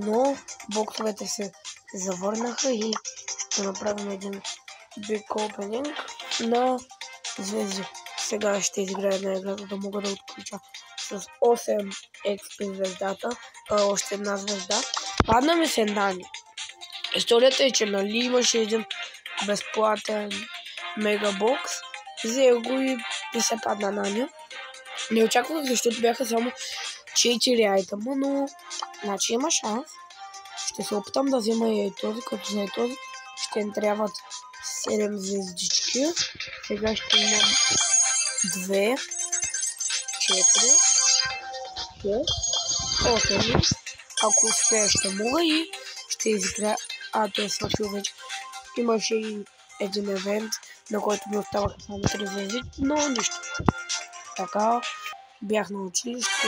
но боксовете се завърнаха и ще направим един big opening на звезди. Сега ще изиграя една игра, за да мога да отключа с 8 XP звездата, още една звезда. Падна ми се Нани. Историята е, че нали имаше един безплатен мегабокс, взех го и ми се падна Нани. Не очаквах, защото бяха само 4 айтема, но значи има шанс. Ще се опитам да взема и този, като за този ще им трябват 7 звездички. Сега ще имам 2, 4, 6, 8. Ако успея ще мога и ще изиграя. Той е свършил вече. Имаше и един евент, на който ми оставаха само 3 звезди, но нищо. Така, бях на училище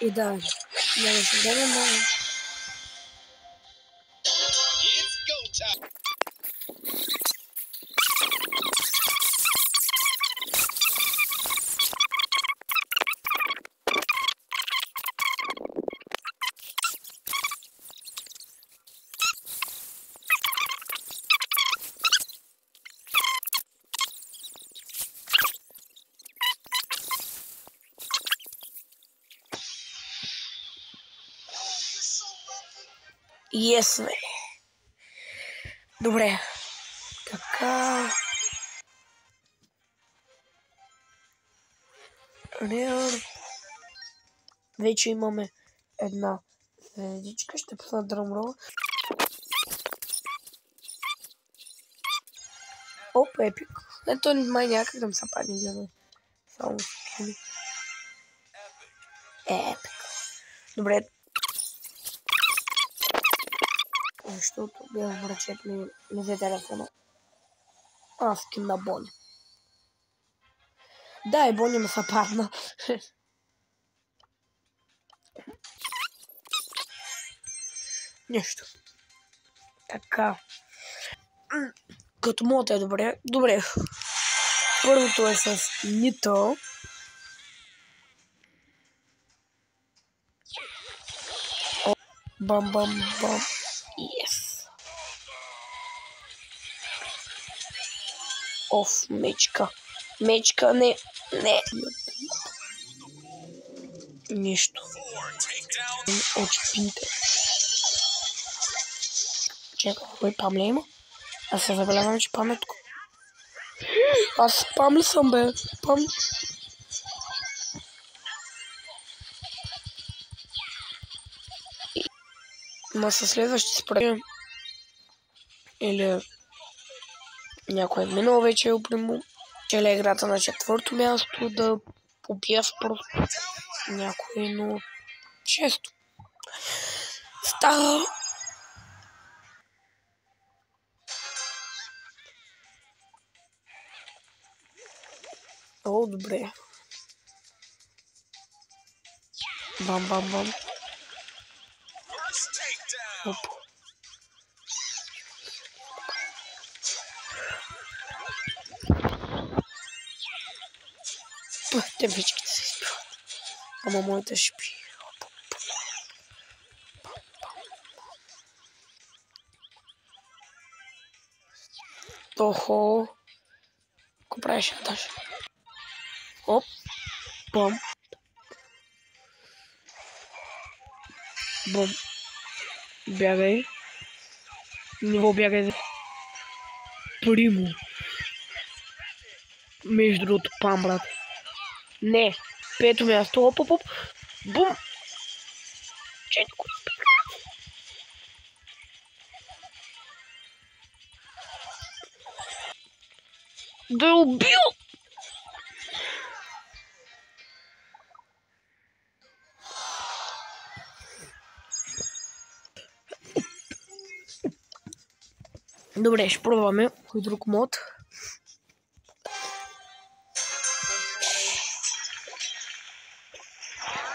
и да, нямаше време, но... Yes, бе. Добре. Така. Вече имаме една звездичка. Ще пусна дръмрол. Оп, епик. Ето май някак да ми са падни гледа. Само скини. Епик. Добре. Защото бях врачет ми взе телефона. Скин на Бони. Да, и Бони ме са падна. Нещо. Така. Като моята е добре. Добре. Първото е с Нито. Бам, бам, бам. Yes. Мечка. Мечка, не. Нищо. Очи пинте. Чакай, кой пам ли има? Аз се забелявам, че паметко. Аз пам ли съм, бе? Пам. Ма със следващи според или някой е минал вече опримо. Чела играта на 4-то място да побия просто някой, но често. Става. Добре. Бам, бам, бам. Оп. Те вечките се изпиват. Ама моята ще пи. Охо. Ко правиш, Адаш? Оп. Бам. Бам. Бягай. Ниво бягай. Примо. Между другото пам, брат. Не. 5-то място. Оп. Бум. Четко. Да я убил! Добре, ще пробваме кой друг мод.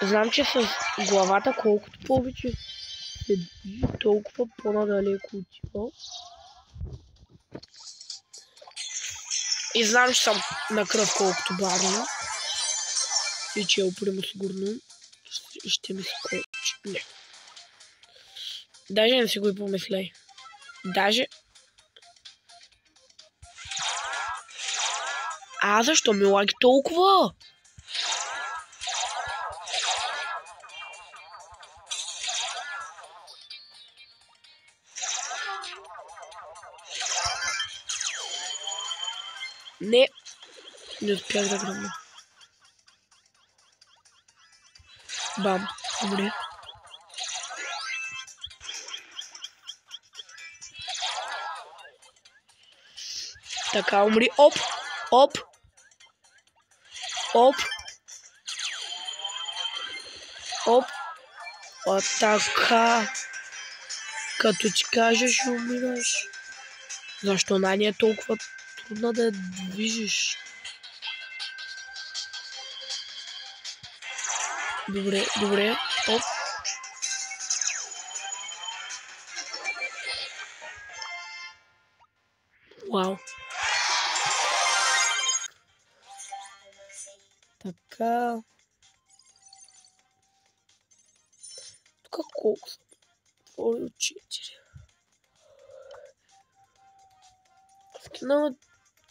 Знам, че с главата колкото повече седи, толкова по-надалеко отива. И знам, че съм на кръв колкото Барни. И че е упрямо сигурно ще ми скочи. Не. Даже не си го и помисляй. Даже... Защо ми лаги толкова? Не успях да гръмна. Бам, умри. Така, умри. Оп. Така. Като ти кажеш, умираш. Защо Нани е толкова трудна да я движиш? Добре. Оп. Вау. Така. Тук колко са? 4. Скина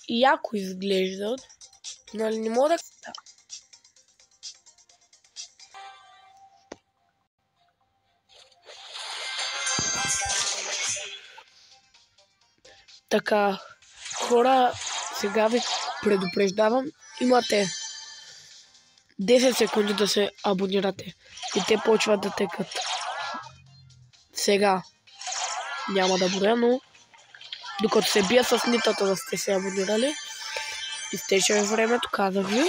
яко изглеждат. Нали не мога да... Така, хора, сега ви предупреждавам, имате 10 секунди да се абонирате и те почват да текат. Сега няма да броя, но докато се бия с нитата да сте се абонирали, изтече времето, казах ви.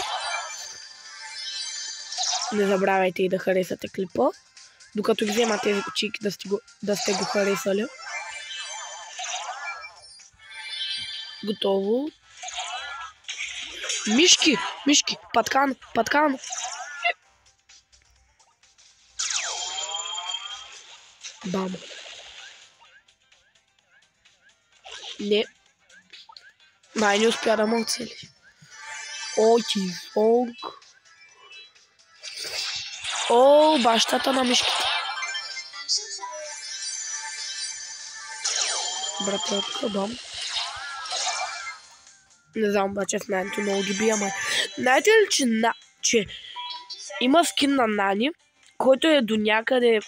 Не забравяйте и да харесате клипа, докато взема тези кучики да сте го харесали. Готово. Мишки, паткан. Бам. Не. Не успя да ме оцели. Бащата на мишките. Брателка, бам. Не знам, обаче с Нанито много ги бия, ама... Знаете ли, че има скин на Нани, който е до някъде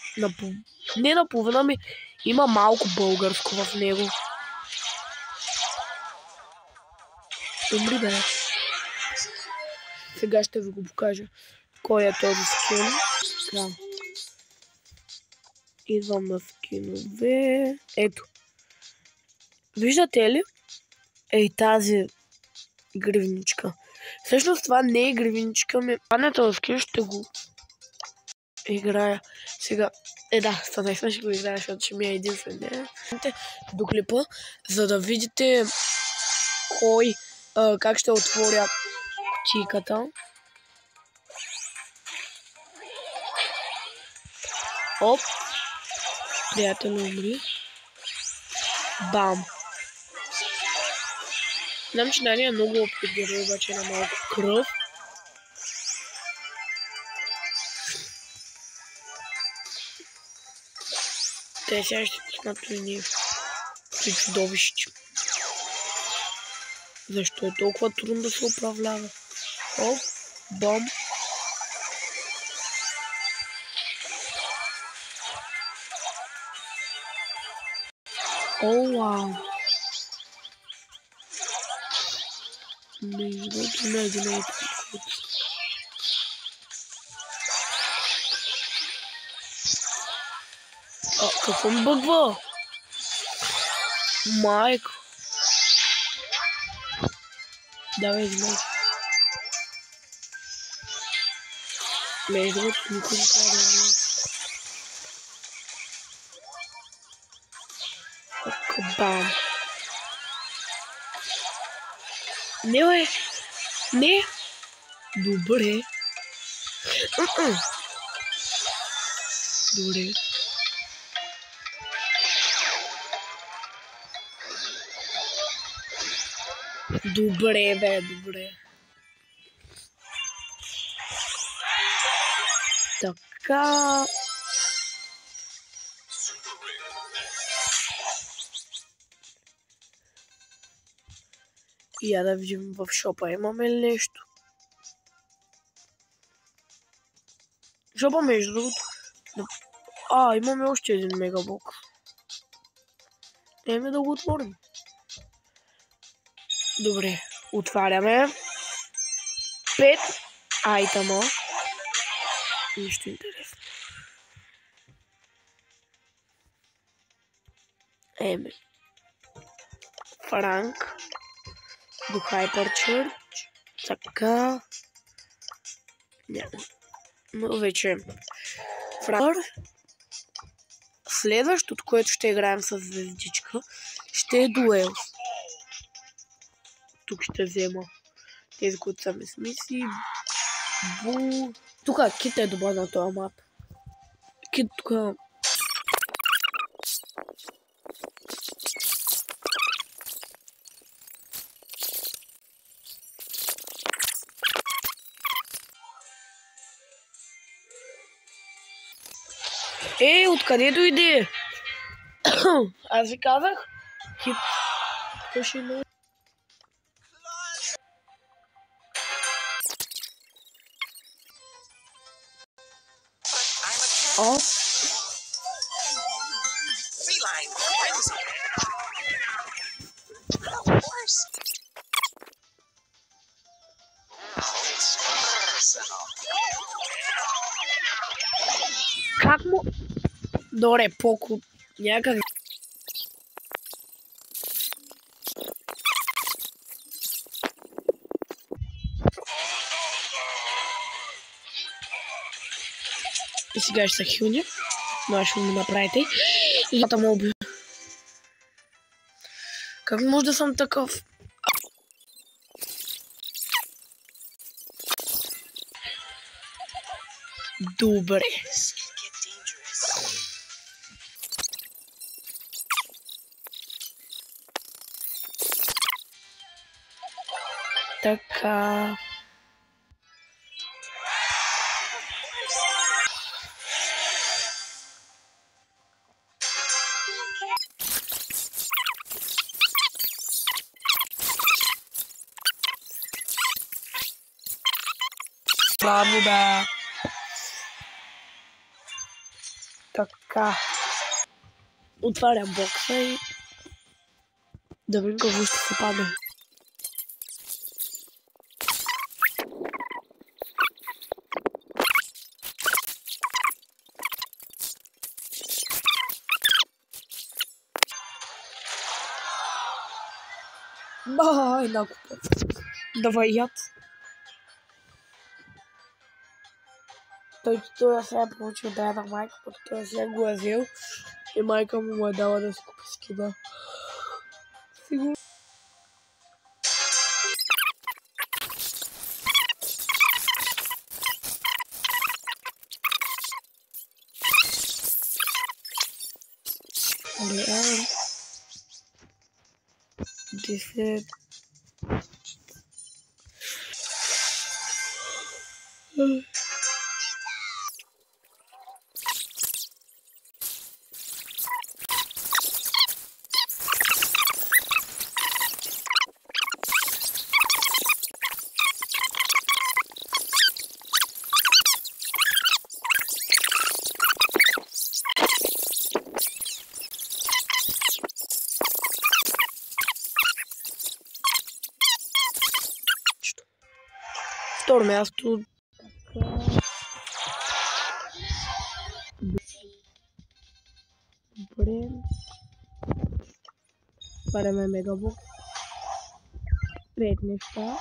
не наполовина ми, има малко българско в него. Умри, бе. Сега ще ви го покажа. Кой е този скин? Да. Идвам на скинове. Ето. Виждате ли? Ей, тази гривничка. Всъщност това не е гривничка ми. Това този скин ще го играя. Сега. Да, съвестно ще го играя, защото ще ми е единствен ден. До клипа, за да видите как ще отворя кутийката. Оп. Приятел умри. Бам. Знам, че Нани е много опит герой, обаче на малко кръв. Те сега ще пуснат при чудовище. Защо е толкова трудно да се управлява? Оп, бам. Вау. Между другото, не един какво ми бъгва? Майко. Давай, извинявай. Между другото, никой не трябва да умре. Бам. Не, бе. Не. Добре. Добре. Добре, бе, добре. Така. И я да видим в шопа имаме ли нещо. Шопа между другото. Имаме още един мегабокс. Еме да го отворим. Добре, отваряме. 5 айтема. Нищо интересно. Еме. Франк. До Hypercharge. Така. Няма. Но вече. Франк. Следващото, което ще играем с звездичка, ще е дуел. Тук ще взема тези, които са ми с мисии. Тук Кит е добър на този мап. Кит тук... Откъде дойде? Аз ви казах. Кит. Пуши много. Как му? Добре, поко. Някак. И сега ще са хилни. Но ще ми направите. И да ме убия. Как може да съм такъв? Добре. Така. Браво, да. Така. Отварям бокса и да видим какво ще се падне. Една купа. Давай яд. Той сега е получил да на майка, пък той сега го е взел и майка му е дала да си купи скина. Сигурно. Гледам. 10. Второ място. Добре. Параме мегабокс. 5 неща.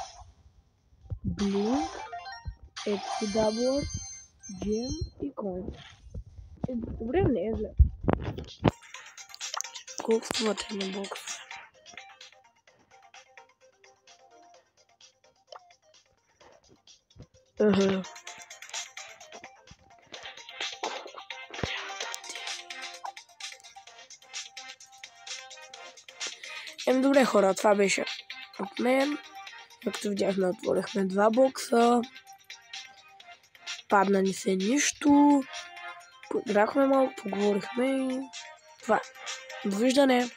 Блинк, Ексидабор, Джем и Коин. Добре, не е зле. Колко струвате на бокс? Добре, хора, това беше от мен. Както видяхме, отворихме 2 бокса. Падна ни се нищо. Поиграхме малко, поговорихме и това. Довиждане!